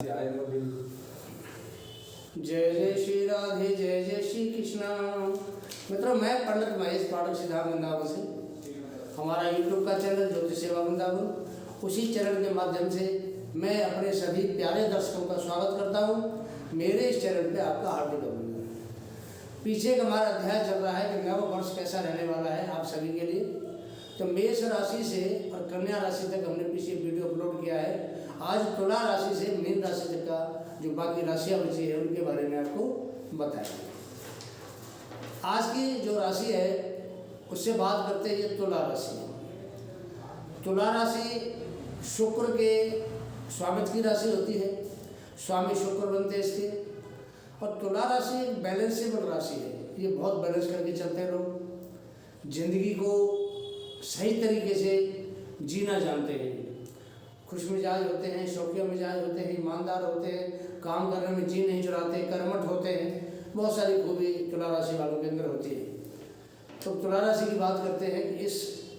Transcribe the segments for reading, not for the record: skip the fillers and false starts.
जय जय श्री राधे, जय जय श्री कृष्णा। मित्रों, मैं पंडित महेश पाठक सिद्धार्थ वृंदावन से, हमारा यूट्यूब का चैनल ज्योतिष सेवा वृंदावन, उसी चैनल के माध्यम से मैं अपने सभी प्यारे दर्शकों का स्वागत करता हूँ। मेरे इस चैनल पे आपका हार्दिक अभिनंदन। पीछे का हमारा अध्याय चल रहा है कि नव वर्ष कैसा रहने वाला है आप सभी के लिए। तो मेष राशि से और कन्या राशि तक हमने पीछे वीडियो अपलोड किया है। आज तुला राशि से मीन राशि तक का जो बाकी राशियाँ बची है उनके बारे में आपको बताएंगे। आज की जो राशि है उससे बात करते हैं, ये तुला राशि है। तुला राशि शुक्र के स्वामित्व की राशि होती है, स्वामी शुक्र बनते हैं इसके। और तुला राशि एक बैलेंसेबल राशि है, ये बहुत बैलेंस करके चलते हैं लोग, जिंदगी को सही तरीके से जीना जानते हैं, खुश मिजाज होते हैं, शौकिया मिजाज होते हैं, ईमानदार होते हैं, काम करने में जी नहीं चुराते, कर्मठ होते हैं। बहुत सारी खूबी तुला राशि वालों के अंदर होती है। तो तुला राशि की बात करते हैं कि इस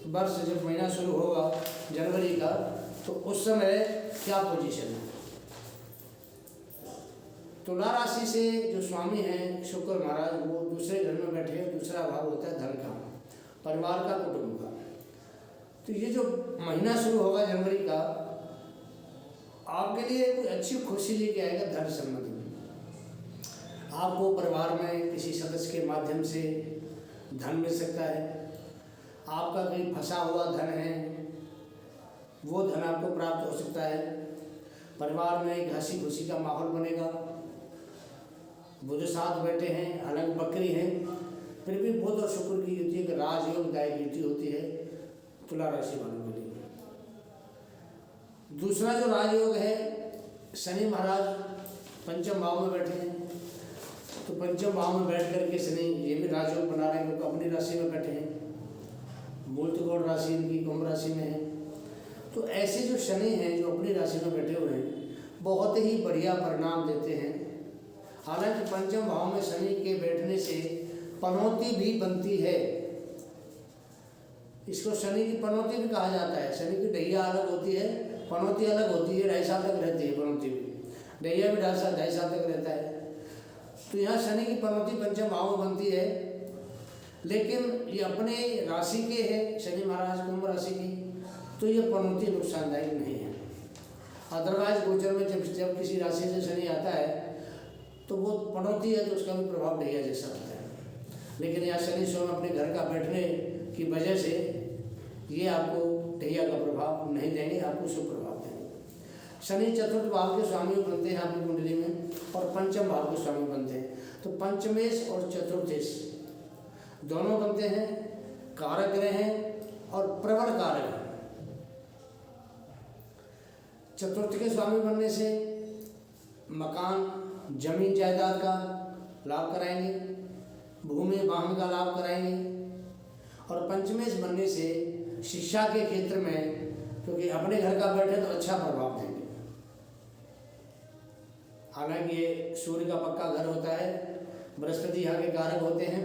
वर्ष जब महीना शुरू होगा जनवरी का, तो उस समय क्या पोजीशन है। तुला राशि से जो स्वामी हैं शुक्र महाराज, वो दूसरे घर में बैठे हैं। दूसरा भाव होता है धन का, परिवार का, कुटुंब का। तो ये जो महीना शुरू होगा जनवरी का, आपके लिए कोई अच्छी खुशी लेके आएगा। धन संबंधी में आपको परिवार में किसी सदस्य के माध्यम से धन मिल सकता है। आपका कहीं फंसा हुआ धन है, वो धन आपको प्राप्त हो सकता है। परिवार में एक हंसी खुशी का माहौल बनेगा। बुध साथ बैठे हैं, अलग बकरी हैं, फिर भी बुध और शुक्र की युति एक राजयोगदायक युति होती है तुला राशि वालों के लिए। दूसरा जो राजयोग है, शनि महाराज पंचम भाव में बैठे हैं। तो पंचम भाव में बैठ करके शनि ये भी राजयोग बना रहे हैं, क्योंकि अपनी राशि में बैठे हैं। मूल त्रिकोण राशि इनकी कुंभ राशि में है। तो ऐसे जो शनि हैं जो अपनी राशि में बैठे हुए हैं, बहुत ही बढ़िया परिणाम देते हैं। हालांकि पंचम भाव में शनि के बैठने से पनौती भी बनती है। इसको शनि की पनौती भी कहा जाता है। शनि की ढैया अलग होती है, पनौती अलग होती है। 2.5 साल तक रहती है पनौती भी, ढैया भी 2.5 साल तक रहता है। तो यहाँ शनि की पनौती पंचम भाव में बनती है, लेकिन ये अपने राशि के हैं शनि महाराज, कुंभ राशि की, तो ये पनौती नुकसानदायक नहीं है। अदरवाइज गोचर में जब किसी राशि से शनि आता है तो वो पनौती है, तो उसका भी प्रभाव ढैया जैसा होता है। लेकिन यहाँ शनि स्वयं अपने घर का बैठने की वजह से ये आपको ढैया का प्रभाव नहीं देंगे, आपको शुभ प्रभाव देंगे। शनि चतुर्थ भाव के स्वामी बनते हैं आपकी कुंडली में, और पंचम भाव के स्वामी बनते हैं। तो पंचमेश और चतुर्थेश दोनों बनते हैं, कारक ग्रह हैं और प्रबल कारक हैं। चतुर्थ के स्वामी बनने से मकान, जमीन जायदाद का लाभ कराएंगे, भूमि वाहन का लाभ कराएंगे। और पंचमेश बनने से शिक्षा के क्षेत्र में, क्योंकि अपने घर का बैठे तो अच्छा प्रभाव देंगे। हालांकि ये सूर्य का पक्का घर होता है, बृहस्पति यहाँ के कारक होते हैं,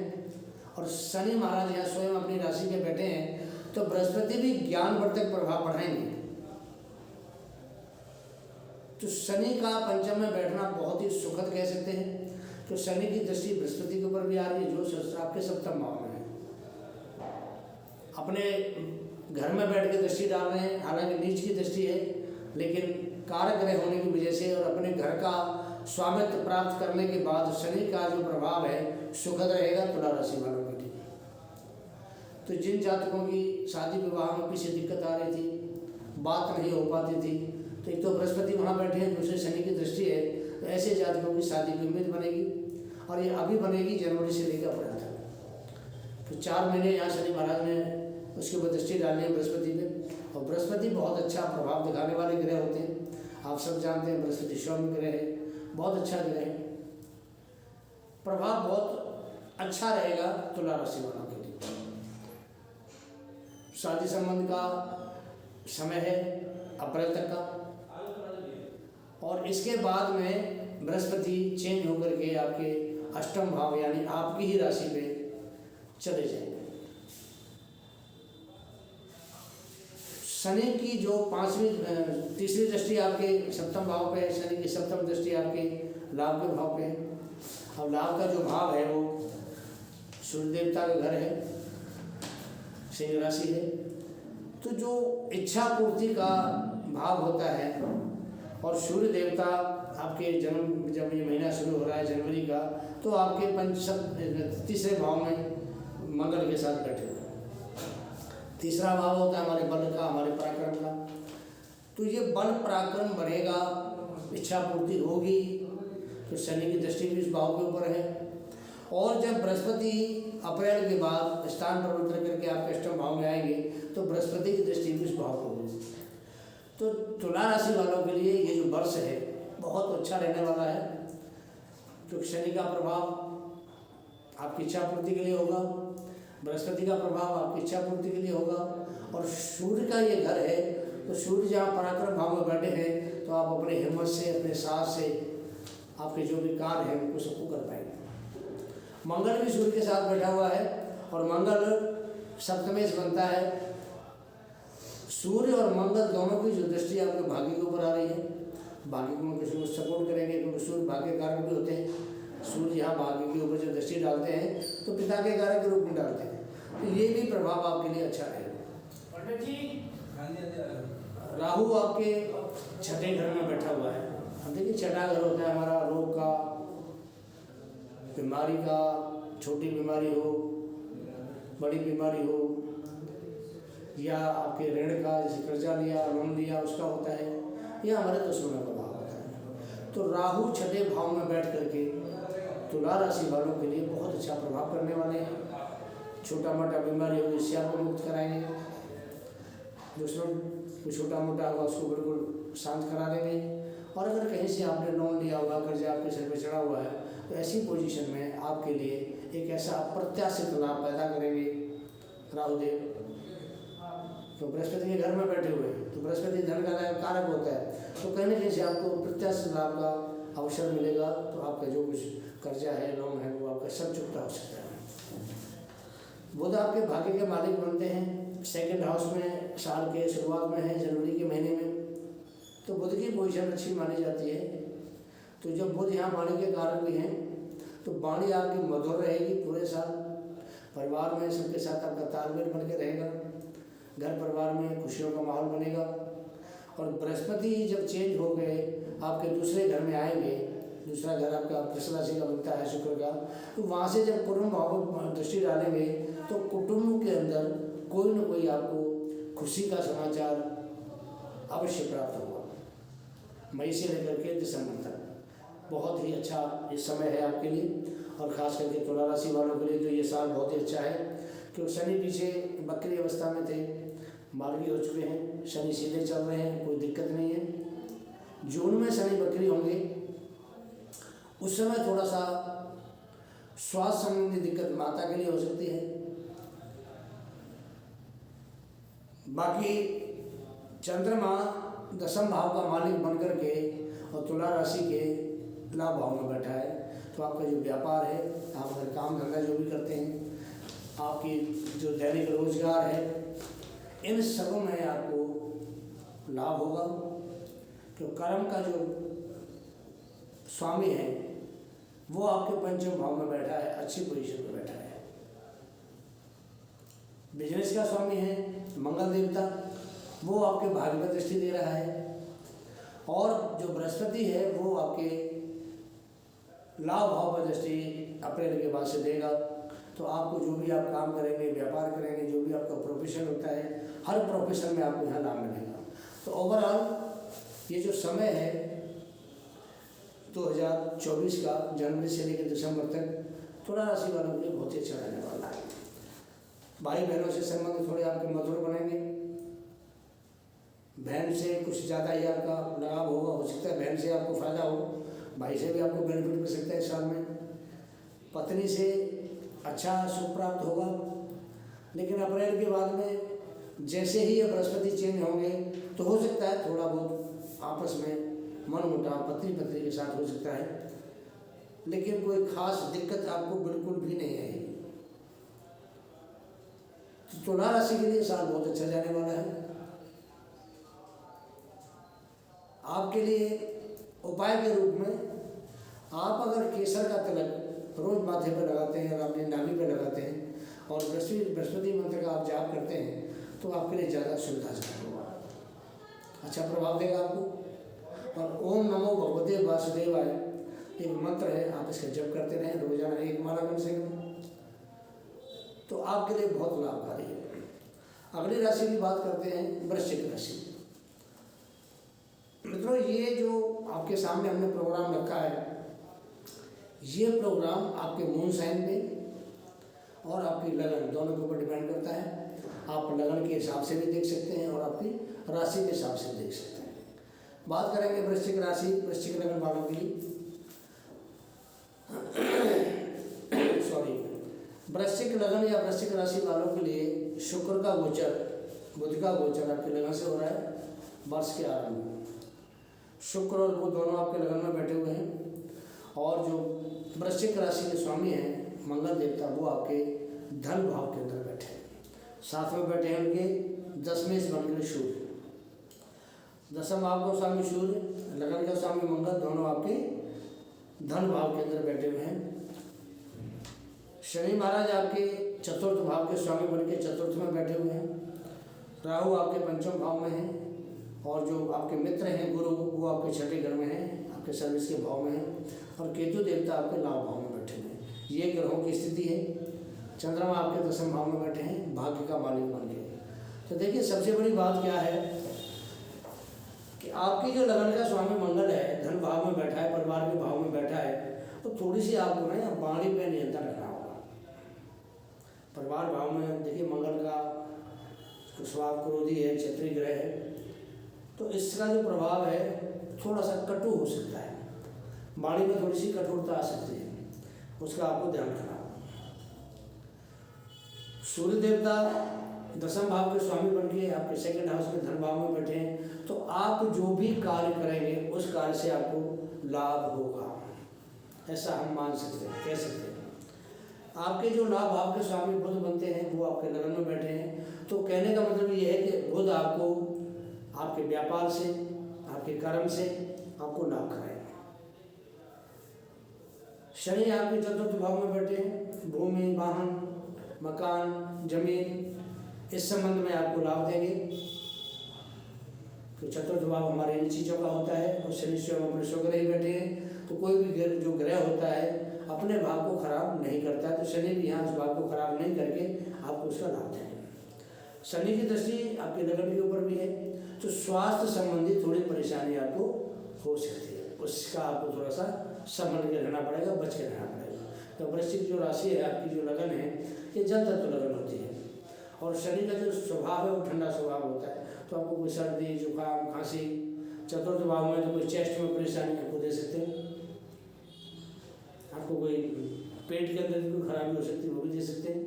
और शनि महाराज यहाँ स्वयं अपनी राशि के बैठे हैं, तो बृहस्पति भी ज्ञानवर्धक प्रभाव बढ़ाएंगे। तो शनि का पंचम में बैठना बहुत ही सुखद कह सकते हैं। तो शनि की दृष्टि बृहस्पति के ऊपर भी आ रही है, जो आपके सप्तम भाव में है। अपने घर में बैठ के दृष्टि डाल रहे हैं, हालांकि नीच की दृष्टि है, लेकिन कारक ग्रह होने की वजह से और अपने घर का स्वामित्व प्राप्त करने के बाद शनि का जो प्रभाव है सुखद रहेगा तुला राशि वालों के लिए। तो जिन जातकों की शादी विवाह में पीछे दिक्कत आ रही थी, बात नहीं हो पाती थी, तो एक तो बृहस्पति वहाँ बैठे हैं, दूसरे शनि की दृष्टि है, तो ऐसे जातकों की शादी की उम्मीद बनेगी। और ये अभी बनेगी जनवरी से लेकर अप्रैल तक। तो 4 महीने यहाँ शनि महाराज ने उसके ऊपर दृष्टि डालनी है बृहस्पति पे। और बृहस्पति बहुत अच्छा प्रभाव दिखाने वाले ग्रह होते हैं, आप सब जानते हैं। बृहस्पति स्वामी ग्रह है, बहुत अच्छा ग्रह है, प्रभाव बहुत अच्छा रहेगा तुला राशि वालों के लिए। शादी संबंध का समय है अप्रैल तक का, और इसके बाद में बृहस्पति चेंज होकर के आपके अष्टम भाव यानी आपकी ही राशि पे चले जाएंगे। शनि की जो तीसरी दृष्टि आपके सप्तम भाव पे है, शनि की सप्तम दृष्टि आपके लाभ के भाव पे है। अब लाभ का जो भाव है वो सूर्य देवता का घर है, सिंह राशि है। तो जो इच्छा पूर्ति का भाव होता है, और सूर्य देवता आपके जन्म जब ये महीना शुरू हो रहा है जनवरी का, तो आपके तीसरे भाव में मंगल के साथ बैठे हुए। तीसरा भाव होता है हमारे बल का, हमारे पराक्रम का। तो ये बल पराक्रम बढ़ेगा, इच्छा पूर्ति होगी। तो शनि की दृष्टि भी इस भाव के ऊपर है। और जब बृहस्पति अप्रैल के बाद स्थान परिवर्तन करके आपके अष्टम भाव में आएंगे, तो बृहस्पति की दृष्टि भी इस भाव को होगी। तो तुला राशि वालों के लिए ये जो वर्ष है बहुत अच्छा रहने वाला है, क्योंकि शनि का प्रभाव आपकी इच्छा पूर्ति के लिए होगा, बृहस्पति का प्रभाव आपकी इच्छा पूर्ति के लिए होगा, और सूर्य का ये घर है। तो सूर्य जहाँ पराक्रम भाव में बैठे हैं, तो आप अपने हिम्मत से, अपने साहस से आपके जो भी कार्य हैं उनको सबको कर पाएंगे। मंगल भी सूर्य के साथ बैठा हुआ है, और मंगल सप्तमेश बनता है। सूर्य और मंगल दोनों की जो दृष्टि आपके भाग्य के ऊपर आ रही है, भाग्य को किसी को सपोर्ट करेंगे, क्योंकि सूर्य भाग्य कारक भी होते हैं। सूर्य यहाँ भाग्य के ऊपर जब दृष्टि डालते हैं तो पिता के कारक के रूप में डालते हैं। तो ये भी प्रभाव आपके लिए अच्छा रहेगा। पंडित जी, राहु आपके छठे घर में बैठा हुआ है। अब देखिए, छठा घर होता है हमारा रोग का, बीमारी का, छोटी बीमारी हो, बड़ी बीमारी हो, या आपके ऋण का, जैसे कर्जा लिया, लोन लिया, उसका होता है, या हमारे दुश्मनों का भाव होता है। तो राहु छठे भाव में बैठ करके तुला राशि वालों के लिए बहुत अच्छा प्रभाव करने वाले हैं। छोटा मोटा बीमारी होगी इससे आपको मुक्त कराएंगे, दुश्मन कोई छोटा मोटा होगा उसको बिल्कुल शांत करा देंगे। और अगर कहीं से आपने लोन लिया होगा, कर्जा आपके सिर पर चढ़ा हुआ है, तो ऐसी पोजीशन में आपके लिए एक ऐसा अप्रत्याशित लाभ पैदा करेंगे राहुदेव। तो बृहस्पति के घर में बैठे हुए हैं, तो बृहस्पति धन का कारक होता है। तो कहीं ना कहीं से आपको प्रत्याशित लाभ का अवसर मिलेगा। तो आपका जो कुछ कर्जा है, लोन है, वो आपका सब चुकता हो सकता है। बुध आपके भाग्य के मालिक बनते हैं, सेकंड हाउस में साल के शुरुआत में है, जनवरी के महीने में। तो बुध की पोजीशन अच्छी मानी जाती है। तो जब बुध यहाँ वाणी के कारक भी हैं, तो वाणी आपकी मधुर रहेगी पूरे साल। परिवार में सबके साथ आपका तालमेल बन के रहेगा, घर परिवार में खुशियों का माहौल बनेगा। और बृहस्पति जब चेंज हो गए आपके दूसरे घर में आएंगे, दूसरा घर आपका वृष राशि का बनता है शुक्र का, तो वहाँ से जब कुटुंब भाव दृष्टि डालेंगे, तो कुटुंब के अंदर कोई न कोई आपको खुशी का समाचार अवश्य प्राप्त होगा। मई से लेकर के दिसंबर तक बहुत ही अच्छा ये समय है आपके लिए। और ख़ास करके तुला राशि वालों के लिए तो ये साल बहुत ही अच्छा है, क्योंकि शनि पीछे बकरी अवस्था में थे, मार्गी हो चुके हैं, शनि सीधे चल रहे हैं, कोई दिक्कत नहीं है। जून में शनि बकरी होंगे, उस समय थोड़ा सा स्वास्थ्य संबंधी दिक्कत माता के लिए हो सकती है। बाकी चंद्रमा दसम भाव का मालिक बन करके और तुला राशि के लाभ भाव में बैठा है। तो आपका जो व्यापार है, आप अगर काम धंधा जो भी करते हैं, आपकी जो दैनिक रोजगार है, इन सबों में आपको लाभ होगा। तो कर्म का जो स्वामी है वो आपके पंचम भाव में बैठा है, अच्छी पोजीशन में बैठा है। बिजनेस का स्वामी है मंगल देवता, वो आपके भाग्य में दृष्टि दे रहा है। और जो बृहस्पति है वो आपके लाभ भाव पर दृष्टि अप्रैल के बाद से देगा। तो आपको जो भी आप काम करेंगे, व्यापार करेंगे, जो भी आपका प्रोफेशन होता है, हर प्रोफेशन में आपको यहाँ लाभ मिलेगा। तो ओवरऑल ये जो समय है 2024 का जनवरी से लेकर दिसंबर तक तुला राशि वालों के लिए बहुत ही अच्छा रहने वाला है। भाई बहनों से संबंध थोड़े आपके मधुर बनेंगे, बहन से कुछ ज़्यादा ही आपका लगाव होगा, हो सकता है बहन से आपको फ़ायदा हो, भाई से भी आपको बेनिफिट मिल सकता है इस साल में। पत्नी से अच्छा सुख प्राप्त होगा। लेकिन अप्रैल के बाद में जैसे ही ये बृहस्पति चेंज होंगे, तो हो सकता है थोड़ा बहुत आपस में मनमुटाव पत्नी के साथ हो सकता है, लेकिन कोई खास दिक्कत आपको बिल्कुल भी नहीं आएगी। तो तुला राशि के लिए साल बहुत अच्छा जाने वाला है। आपके लिए उपाय के रूप में आप अगर केसर का तिलक रोज माथे पर लगाते हैं और अपनी नाभि पर लगाते हैं और बृहस्पति मंत्र का आप जाप करते हैं तो आपके लिए ज़्यादा सुविधाजनक होगा, अच्छा प्रभाव देगा आपको। और ओम नमो भगवते वासुदेवाय एक मंत्र है, आप इसका जप करते रहें रोजाना 1 माला कम से कम, तो आपके लिए बहुत लाभकारी है। अगली राशि की बात करते हैं वृश्चिक राशि। मित्रों, ये जो आपके सामने हमने प्रोग्राम रखा है, ये प्रोग्राम आपके मून साइन पे और आपकी लगन दोनों के ऊपर डिपेंड करता है। आप लगन के हिसाब से भी देख सकते हैं और आपकी राशि के हिसाब से भी देख सकते हैं। बात करेंगे वृश्चिक राशि वृश्चिक लगन वालों के लिए। सॉरी, वृश्चिक लगन या वृश्चिक राशि वालों के लिए शुक्र का गोचर, बुध का गोचर आपके लगन से हो रहा है वर्ष के आरंभ में। शुक्र और बुध दोनों आपके लगन में बैठे हुए हैं और जो वृश्चिक राशि के स्वामी हैं मंगल देवता, वो आपके धन भाव के अंदर बैठे हैं। साथ में बैठे हैं उनके 10वें स्थान के सूर्य, 10वें भाव का स्वामी सूर्य, लगन का स्वामी मंगल, दोनों आपके धन भाव के अंदर बैठे हुए हैं। शनि महाराज आपके चतुर्थ भाव के स्वामी बन के चतुर्थ में बैठे हुए हैं। राहु आपके पंचम भाव में है और जो आपके मित्र हैं गुरु, वो आपके छठे घर में हैं, आपके सर्विस के भाव में हैं। और केतु देवता आपके लाभ भाव में बैठे हुए हैं। ये ग्रहों की स्थिति है। चंद्रमा आपके 10वें भाव में बैठे हैं, भाग्य का मालिक बन गए। तो देखिए, सबसे बड़ी बात क्या है कि आपकी जो लगन का स्वामी मंगल है, धन भाव में बैठा है, परिवार के भाव में बैठा है, तो थोड़ी सी आपको ना वाणी पे नियंत्रण रखना होगा। परिवार भाव में देखिए मंगल का स्वभाव क्रोधी है, क्षत्रिय ग्रह है, तो इसका जो प्रभाव है थोड़ा सा कटु हो सकता है, वाणी में थोड़ी सी कठोरता आ सकती है, उसका आपको ध्यान रखना होगा। सूर्य देवता 10वें भाव के स्वामी बन के आपके सेकंड हाउस में धन भाव में बैठे हैं, तो आप जो भी कार्य करेंगे उस कार्य से आपको लाभ होगा, ऐसा हम मान सकते हैं, कह सकते हैं। आपके जो लाभ भाव के स्वामी बुध बनते हैं वो आपके लगन में बैठे हैं, तो कहने का मतलब ये है कि बुध आपको आपके व्यापार से, आपके कर्म से आपको लाभ कराएगा। शनि आपके चतुर्थ भाव में बैठे हैं, भूमि, वाहन, मकान, जमीन, इस संबंध में आपको लाभ देंगे। तो चतुर्थ भाव हमारे इन चीज़ों का होता है और शनि स्वयं अपने स्वग्रह ही बैठे हैं, तो कोई भी जो ग्रह होता है अपने भाव को खराब नहीं करता है, तो शनि भी यहाँ उस भाव को खराब नहीं करके आपको उसका लाभ देंगे। शनि की दृष्टि आपके लगन के ऊपर भी है, तो स्वास्थ्य संबंधी थोड़ी परेशानी आपको हो सकती है, उसका आपको थोड़ा सा संभल के रहना पड़ेगा, बच के रहना पड़ेगा। तो वृश्चिक जो राशि है आपकी, जो लगन है, ये जल तत्व लगन होती है और शनि का जो स्वभाव है वो ठंडा स्वभाव होता है, तो आपको कोई सर्दी, जुकाम, खांसी, चतुर्थ भाव में तो कोई चेस्ट में परेशानी आपको दे सकते हैं, आपको कोई पेट के अंदर कोई खराबी हो सकती है वो भी दे सकते हैं।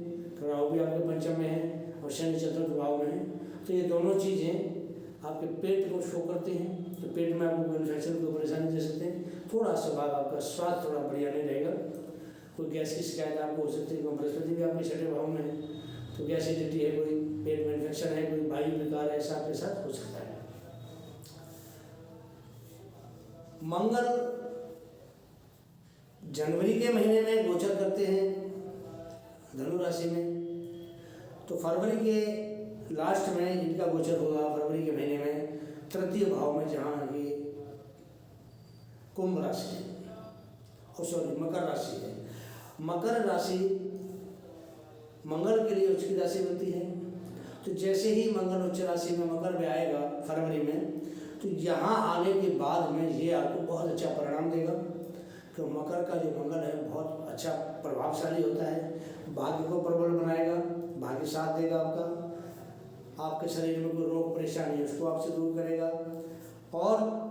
राहु भी आपके पंचम में है और शनि चतुर्थ भाव में है, तो ये दोनों चीज़ें आपके पेट को शो करते हैं, तो पेट में आपको इन्फेक्शन को परेशानी दे सकते हैं। थोड़ा स्वभाव आपका स्वास्थ्य थोड़ा बढ़िया नहीं रहेगा, कोई गैस की शिकायत आपको हो सकती है, क्योंकि बृहस्पति भी आपके छठे भाव में है, तो गैस एसिडिटी है, कोई पेट में इन्फेक्शन है, कोई वायु विकार है, ऐसा आपके साथ हो सकता है। मंगल जनवरी के महीने में गोचर करते हैं धनु राशि में, तो फरवरी के लास्ट में इनका गोचर होगा, फरवरी के महीने में तृतीय भाव में, जहाँ ये कुंभ राशि है, और सॉरी मकर राशि है। मकर राशि मंगल के लिए उच्च राशि बनती है, तो जैसे ही मंगल उच्च राशि में मकर में आएगा फरवरी में, तो यहाँ आने के बाद में ये आपको बहुत अच्छा परिणाम देगा। तो मकर का जो मंगल है बहुत अच्छा प्रभावशाली होता है, भाग्य को प्रबल बनाएगा, भाग्य साथ देगा आपका, आपके शरीर में कोई रोग परेशानी है उसको आपसे दूर करेगा, और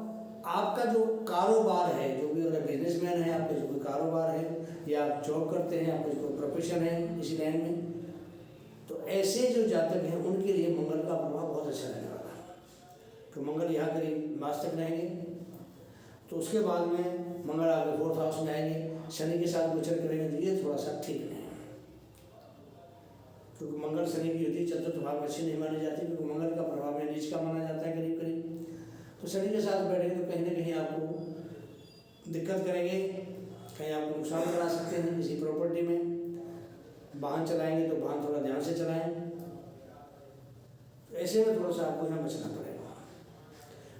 आपका जो कारोबार है, जो भी अगर बिजनेसमैन है, आपका जो कोई कारोबार है या आप जॉब करते हैं, आपका जो प्रोफेशन है इसी लाइन में, तो ऐसे जो जातक हैं उनके लिए मंगल का प्रभाव बहुत अच्छा रहने वाला है। तो मंगल यहाँ करीब मास तक रहेंगे, तो उसके बाद में मंगल आगे 4th हाउस में आएंगे, शनि के साथ गोचर करेंगे, तो ये थोड़ा सा ठीक नहीं है, क्योंकि मंगल शनि की युति चतुर्थ भाव अच्छी नहीं मानी जाती, क्योंकि मंगल का प्रभाव है नीच का माना जाता है करीब करीब। तो तो शनि के साथ बैठेंगे तो कहीं ना कहीं आपको दिक्कत करेंगे, कहीं आपको नुकसान करा सकते हैं किसी प्रॉपर्टी में। वाहन चलाएंगे तो वाहन थोड़ा ध्यान से चलाएं, ऐसे में थोड़ा सा आपको यहाँ बचना पड़ेगा।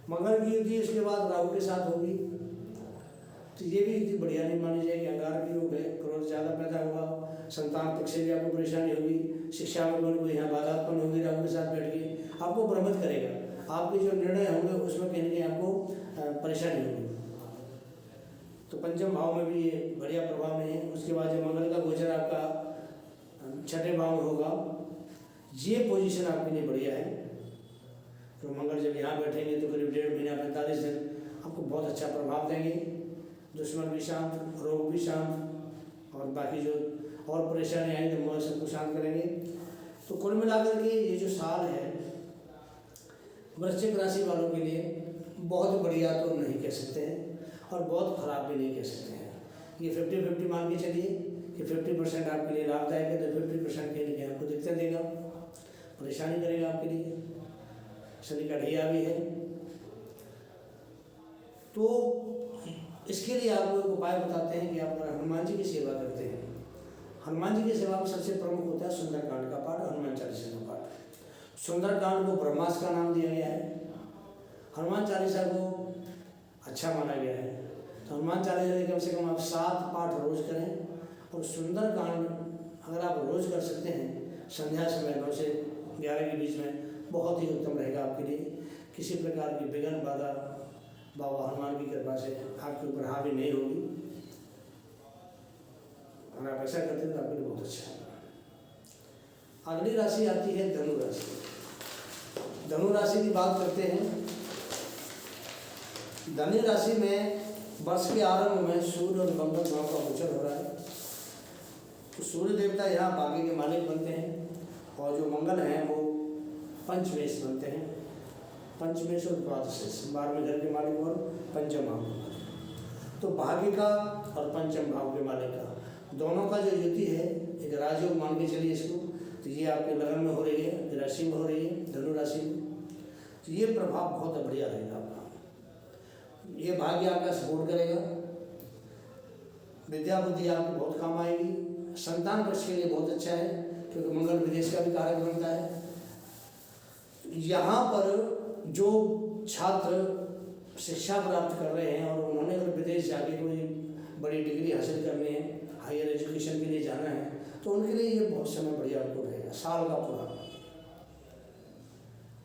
मंगल की युति इसके बाद राहु के साथ होगी, तो ये भी इतनी बढ़िया नहीं मानी जाएगी। अंगार की योग है, क्रोध ज़्यादा पैदा होगा, संतान पक्ष से भी आपको परेशानी होगी, शिक्षा में कोई यहाँ बाधा उत्पन्न होगी। राहु के साथ बैठ के आपको भ्रमित करेगा, आपके जो निर्णय होंगे उसमें कहीं ना कहीं आपको परेशानी होगी। तो पंचम भाव में भी ये बढ़िया प्रभाव नहीं है। उसके बाद जब मंगल का गोचर आपका छठे भाव में होगा, ये पोजीशन आपके लिए बढ़िया है। तो मंगल जब यहाँ बैठेंगे तो करीब 1.5 महीना 45 दिन आपको बहुत अच्छा प्रभाव देंगे। दुश्मन भी शांत, रोग भी शांत, और बाकी जो और परेशानी आएंगी तो सबको शांत करेंगे। तो कुल मिलाकर के ये जो साल है वृश्चिक राशि वालों के लिए बहुत बढ़िया तो नहीं कह सकते हैं और बहुत ख़राब भी नहीं कह सकते हैं। ये 50-50 मान के चलिए कि 50% आपके लिए लाभदायक है, तो 50% के लिए आपको दिक्कत देगा, परेशानी करेगा आपके लिए। शनि का ढैया भी है, तो इसके लिए आपको एक उपाय बताते हैं कि आप हनुमान जी की सेवा करते हैं। हनुमान जी की सेवा में सबसे प्रमुख होता है सुंदरकांड का पाठ, हनुमान चालीसा का पाठ। सुंदरकांड को ब्रह्मास्त्र का नाम दिया गया है, हनुमान चालीसा को अच्छा माना गया है। तो हनुमान चालीसा कम से कम आप 7 पाठ रोज करें, और सुंदरकांड अगर आप रोज कर सकते हैं संध्या समय 9 से 11 के बीच में, बहुत ही उत्तम रहेगा आपके लिए। किसी प्रकार की विघ्न बाधा बाबा हनुमान की कृपा से आपके ऊपर हावी नहीं होगी। अगर आप ऐसा करते हैं तो आपके लिए बहुत अच्छा है। अगली राशि आती है धनु राशि। धनु राशि की बात करते हैं। धनु राशि में वर्ष के आरंभ में सूर्य और मंगल ग्रह का गोचर हो रहा है। तो सूर्य देवता यहाँ भाग्य के मालिक बनते हैं, और जो मंगल हैं वो पंचमेश बनते हैं। पंचमेश और द्वादशेश 12वें घर के मालिक और पंचम भाव के मालिक। तो भाग्य का और पंचम भाव के मालिक का दोनों का जो युति है, एक राजयोग मान के चलिए इसको, तो ये आपके लगन में हो रही है, राशि में हो रही है, धनु राशि में। तो ये प्रभाव बहुत बढ़िया रहेगा आपका। ये भाग्य आपका सपोर्ट करेगा, विद्या बुद्धि आपको बहुत काम आएगी। संतान पक्ष के लिए बहुत अच्छा है, क्योंकि मंगल विदेश का भी कारक बनता है। यहाँ पर जो छात्र शिक्षा प्राप्त कर रहे हैं और उन्होंने अगर विदेश जाके कोई बड़ी डिग्री हासिल करनी है, हायर एजुकेशन के लिए जाना है, तो उनके लिए ये बहुत समय बढ़िया आपको रहेगा, साल का पूरा।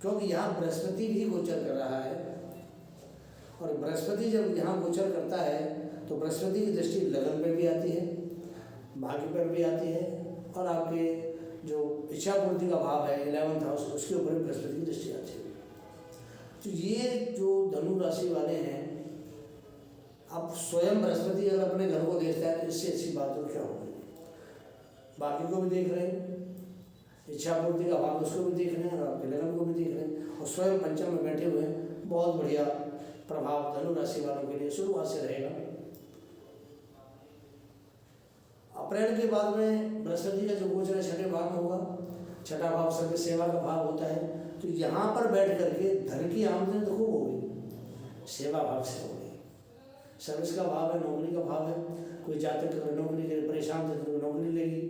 क्योंकि यहाँ बृहस्पति भी गोचर कर रहा है, और बृहस्पति जब यहाँ गोचर करता है तो बृहस्पति की दृष्टि लगन पर भी आती है, भाग्य पर भी आती है, और आपके जो इच्छा पूर्ति का भाव है 11th हाउस, उसके ऊपर भी बृहस्पति की दृष्टि आती है। तो ये जो धनु राशि वाले हैं, आप स्वयं बृहस्पति अगर अपने घर को देखता है तो इससे अच्छी बात तो क्या होगी। बाकी को भी देख रहे हैं, इच्छा पूर्ति का भाव उसको भी देख रहे हैं, और आपके लगन को भी देख रहे हैं, और स्वयं पंचम में बैठे हुए हैं। बहुत बढ़िया प्रभाव धनु राशि वालों के लिए शुरुआत से रहेगा। अप्रैल के बाद में बृहस्पति का जो गोचर है छठे भाव में होगा। छठा भाव सर्विस सेवा का भाव होता है, तो यहाँ पर बैठ करके धन की आमदनी तो खूब होगी, सेवा भाव से होगी। सर्विस का भाव है, नौकरी का भाव है। कोई जातक अगर नौकरी के परेशान थे तो नौकरी लेगी,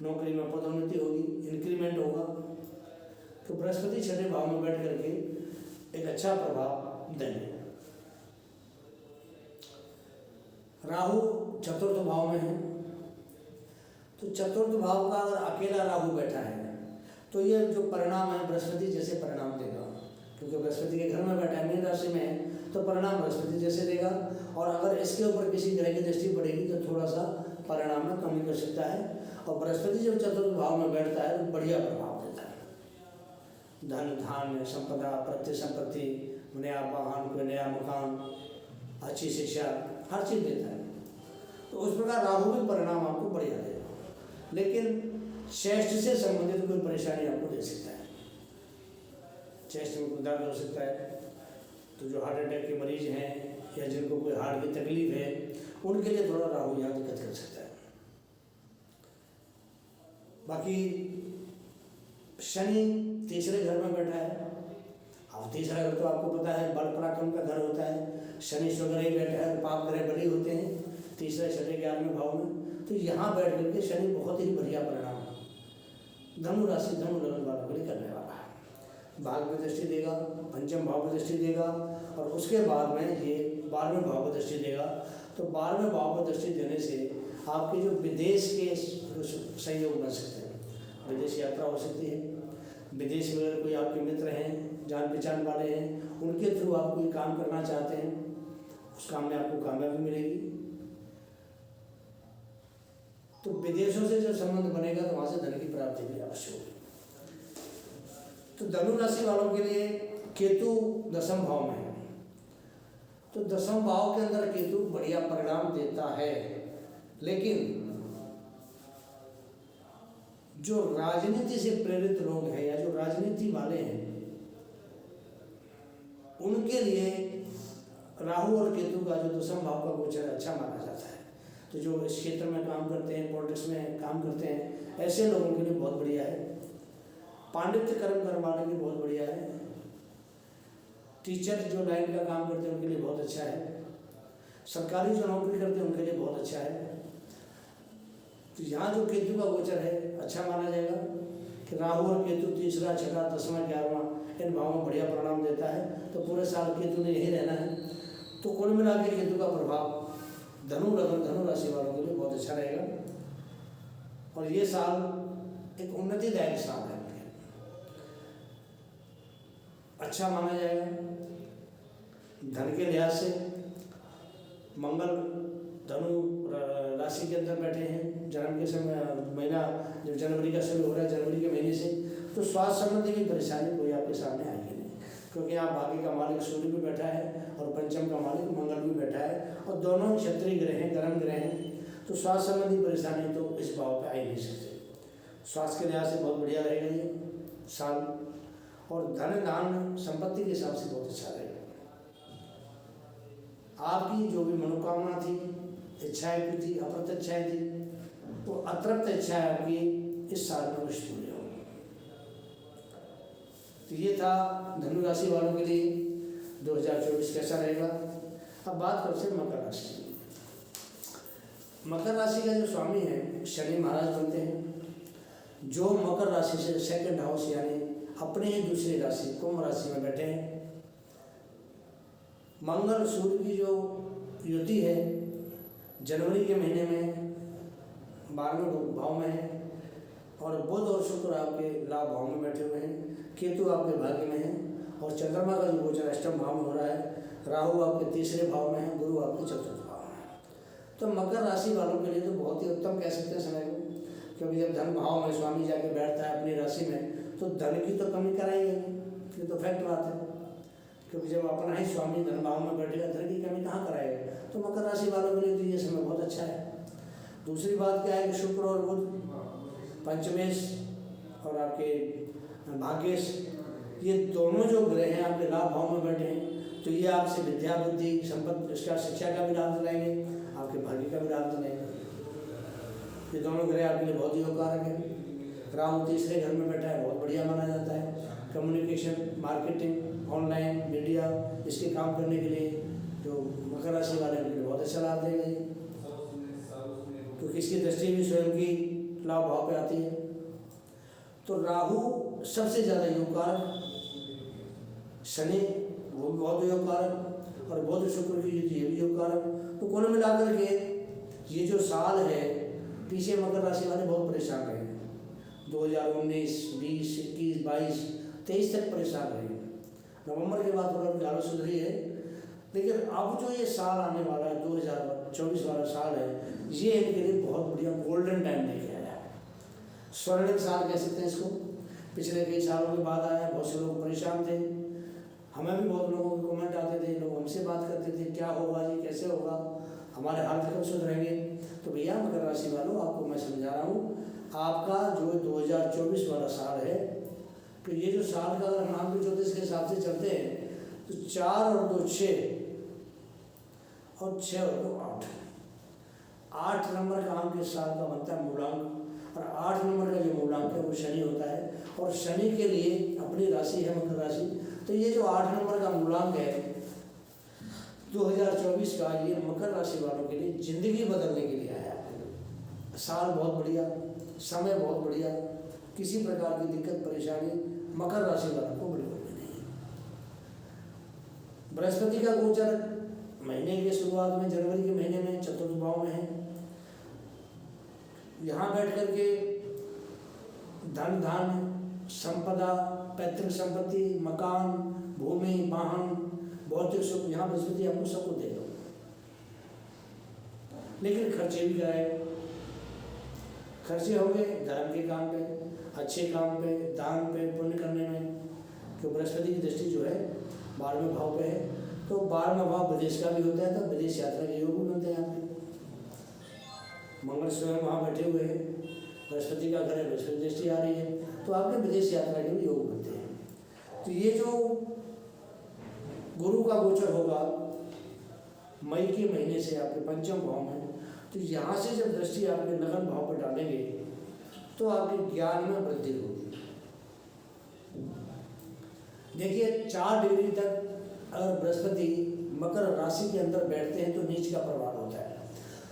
नौकरी में पदोन्नति होगी, इंक्रीमेंट होगा। तो बृहस्पति छठे भाव में बैठ करके एक अच्छा प्रभाव देंगे। राहु चतुर्थ भाव में है, तो चतुर्थ भाव का अगर अकेला राहु बैठा है तो ये जो परिणाम है बृहस्पति जैसे परिणाम देगा, क्योंकि बृहस्पति के घर में बैठा है, मीन राशि में है, तो परिणाम बृहस्पति जैसे देगा। और अगर इसके ऊपर किसी ग्रह की दृष्टि पड़ेगी तो थोड़ा सा परिणाम में कमी कर सकता है। और बृहस्पति जब चतुर्थ भाव में बैठता है तो बढ़िया प्रभाव देता है। धन धान्य संपदा प्रत्यय संपत्ति, नया वाहन, कोई नया मकान, अच्छी शिक्षा, हर चीज़ देता है। तो उस प्रकार राहु भी परिणाम आपको बढ़िया देगा, लेकिन चेस्ट से संबंधित कोई परेशानी आपको दे सकता है। चेस्ट में कोई दर्द हो सकता है, तो जो हार्ट अटैक के मरीज हैं या जिनको कोई हार्ट की तकलीफ है, उनके लिए थोड़ा राहु यहाँ दिक्कत कर सकता है। बाकी शनि तीसरे घर में बैठा है, और तीसरा घर तो आपको पता है बल पराक्रम का घर होता है, शनि वगैरह ही बैठा है, पाप ग्रह बड़े होते हैं तीसरे छठे 11वें भाव में। तो यहाँ बैठ करके शनि बहुत ही बढ़िया परिणाम धनु राशि धनु लग्न वालों के लिए करने वाला है। भाग में दृष्टि देगा, पंचम भाव में दृष्टि देगा, और उसके बाद में ये 12वें भाव में दृष्टि देगा। तो 12वें भाव में दृष्टि देने से आपके जो विदेश के संयोग बन सकते हैं, विदेश यात्रा हो सकती है, विदेश में अगर कोई आपके मित्र हैं, जान पहचान वाले हैं, उनके थ्रू आप कोई काम करना चाहते हैं, उस काम में आपको कामयाबी मिलेगी। तो विदेशों से जो संबंध बनेगा तो वहाँ से धन की प्राप्ति भी अवश्य होगी। तो धनु राशि वालों के लिए केतु 10वें भाव में है, तो 10वें भाव के अंदर केतु बढ़िया परिणाम देता है। लेकिन जो राजनीति से प्रेरित लोग हैं या जो राजनीति वाले हैं, उनके लिए राहु और केतु का जो 10वें भाव का गोचर अच्छा माना जाता है। तो जो इस क्षेत्र में काम करते हैं, पॉलिटिक्स में काम करते हैं, ऐसे लोगों के लिए बहुत बढ़िया है। पांडित्य कर्म करने वाले के लिए बहुत बढ़िया है। टीचर जो लाइन का काम करते हैं उनके लिए बहुत अच्छा है। सरकारी जो नौकरी करते हैं उनके लिए बहुत अच्छा है। तो यहाँ जो केतु का गोचर है अच्छा माना जाएगा कि राहु और केतु तीसरा, छठा, 10वां, 11वां इन भावों में बढ़िया परिणाम देता है। तो पूरे साल केतु ने यही रहना है। तो कुल मिला के केतु का प्रभाव धनु लग्न धनु राशि वालों के लिए बहुत अच्छा रहेगा, और ये साल एक उन्नतिदायक साल है, अच्छा माना जाएगा। धन के लिहाज से मंगल धनु राशि के अंदर बैठे हैं, जन्म के समय महीना जब जनवरी का शुरू हो रहा है, जनवरी के महीने से, तो स्वास्थ्य संबंधी भी परेशानी कोई आपके सामने आएगी नहीं, क्योंकि यहाँ भाग्य का मालिक सूर्य भी बैठा है और पंचम का मालिक मंगल भी बैठा है, और दोनों क्षत्रिय ग्रह हैं, गर्म ग्रह हैं। तो स्वास्थ्य संबंधी परेशानी तो इस भाव पे आ ही नहीं सकते। स्वास्थ्य के लिहाज से बहुत बढ़िया रहेगा ये साल, और धन दान संपत्ति के हिसाब से बहुत अच्छा रहेगा। आपकी जो भी मनोकामना थी, इच्छाएं भी थी, अप्रत इच्छाएं थी, वो अतृप्त इच्छाएं आपकी इस साल में कुछ पूरी होंगी। तो ये था धनु राशि वालों के लिए 2024 कैसा रहेगा। अब बात करते हैं मकर राशि की। मकर राशि का जो स्वामी है शनि महाराज बनते हैं, जो मकर राशि से सेकंड हाउस यानी अपने ही दूसरी राशि कुंभ राशि में बैठे हैं। मंगल सूर्य की जो युति है जनवरी के महीने में 12वें भाव में है, और बुध और शुक्र आपके लाभ भाव में बैठे हुए हैं, केतु आपके भाग्य में है, और चंद्रमा का जो गोचर अष्टम भाव में हो रहा है, राहु आपके तीसरे भाव में है, गुरु आपके चतुर्थ भाव में है। तो मकर राशि वालों के लिए तो बहुत ही उत्तम कह सकते हैं समय को, क्योंकि जब धन भाव में स्वामी जाके बैठता है अपनी राशि में तो धन की तो कमी कराएंगे, ये तो फैक्ट बात है, क्योंकि जब अपना ही स्वामी धन भाव में बैठेगा धन की कमी कहाँ कराएगा। तो मकर राशि वालों के लिए तो ये समय बहुत अच्छा है। दूसरी बात क्या है कि शुक्र और बुध पंचमेश और आपके भाग्येश, ये दोनों जो ग्रह हैं आपके लाभ भाव में बैठे हैं, तो ये आपसे विद्या बुद्धि संपत्ति इसका शिक्षा का भी लाभ दिलाएंगे, आपके भाग्य का भी लाभ दिलाएंगे। ये दोनों ग्रह आपके लिए बहुत ही उपकारक है। राहु तीसरे घर में बैठा है, बहुत बढ़िया माना जाता है। कम्युनिकेशन, मार्केटिंग, ऑनलाइन मीडिया, इसके काम करने के लिए जो मकर राशि वाले हैं उनके बहुत अच्छा लाभ देगा ये, क्योंकि इसकी दृष्टि भी स्वयं की लाभ भाव पे आती है। तो राहु सबसे ज़्यादा योगकारक, शनि वो भी बहुत योगकारक, और बुध शुक्र की ये भी योगकारक। तो कुल मिलाकर के ये जो साल है पीछे मकर राशि वाले बहुत परेशान रहे, 2019, 20, 21, 22, 23 तक परेशान रहे। नवंबर के बाद थोड़ा हालत सुधरी है, लेकिन अब जो ये साल आने वाला है 2024 वाला साल है, ये इनके लिए बहुत बढ़िया गोल्डन टाइम लेके आया है। स्वर्णिम साल कह सकते हैं इसको। पिछले कई सालों के बाद आया, बहुत से लोग परेशान थे, हमें भी बहुत लोगों के कमेंट आते थे, लोग हमसे बात करते थे क्या होगा जी, कैसे होगा, हमारे हाल कब सुधरेंगे। तो भैया मकर राशि वालों आपको मैं समझा रहा हूँ, आपका जो 2024 वाला साल है, तो ये जो साल का अगर हम नाम ज्योतिष के हिसाब से चलते हैं तो 4 और 2 6 और 6 और 2 8 नंबर का अंक इस साल का बनता है मूलांक, और 8 नंबर का जो मूलांक है वो शनि होता है, और शनि के लिए अपनी राशि है मकर राशि। तो ये जो 8 नंबर का मूलांक है 2024 का, ये मकर राशि वालों के लिए जिंदगी बदलने के लिए आया है। साल बहुत बढ़िया, समय बहुत बढ़िया, किसी प्रकार की दिक्कत परेशानी मकर राशि वालों को बिल्कुल भी नहीं है। बृहस्पति का गोचर महीने के शुरुआत में, जनवरी के महीने में चतुर्थ भाव में है। यहाँ बैठ करके धन धान संपदा, पैतृक संपत्ति, मकान, भूमि, वाहन, भौतिक सुख, यहाँ बृहस्पति आपको सबको देगा। लेकिन खर्चे भी कराए, खर्चे होंगे धर्म के काम पे, अच्छे काम पे, दान पे, पुण्य करने में। तो बृहस्पति की दृष्टि जो है 12वें भाव पे है, तो 12वां भाव विदेश का भी होता है, तो विदेश यात्रा के योग भी बनते हैं यहाँ पे। मंगल स्वयं वहाँ बैठे हुए हैं, बृहस्पति का घर है, बृहस्पति दृष्टि आ रही है, तो आपके विदेश यात्रा के भी योग बनते हैं। तो ये जो गुरु का गोचर होगा मई के महीने से आपके पंचम भाव में, तो यहाँ से जब दृष्टि आपके लगन भाव पर डालेंगे तो आपके ज्ञान में वृद्धि होगी। देखिए 4 डिग्री तक अगर बृहस्पति मकर राशि के अंदर बैठते हैं तो नीच का प्रभाव होता है,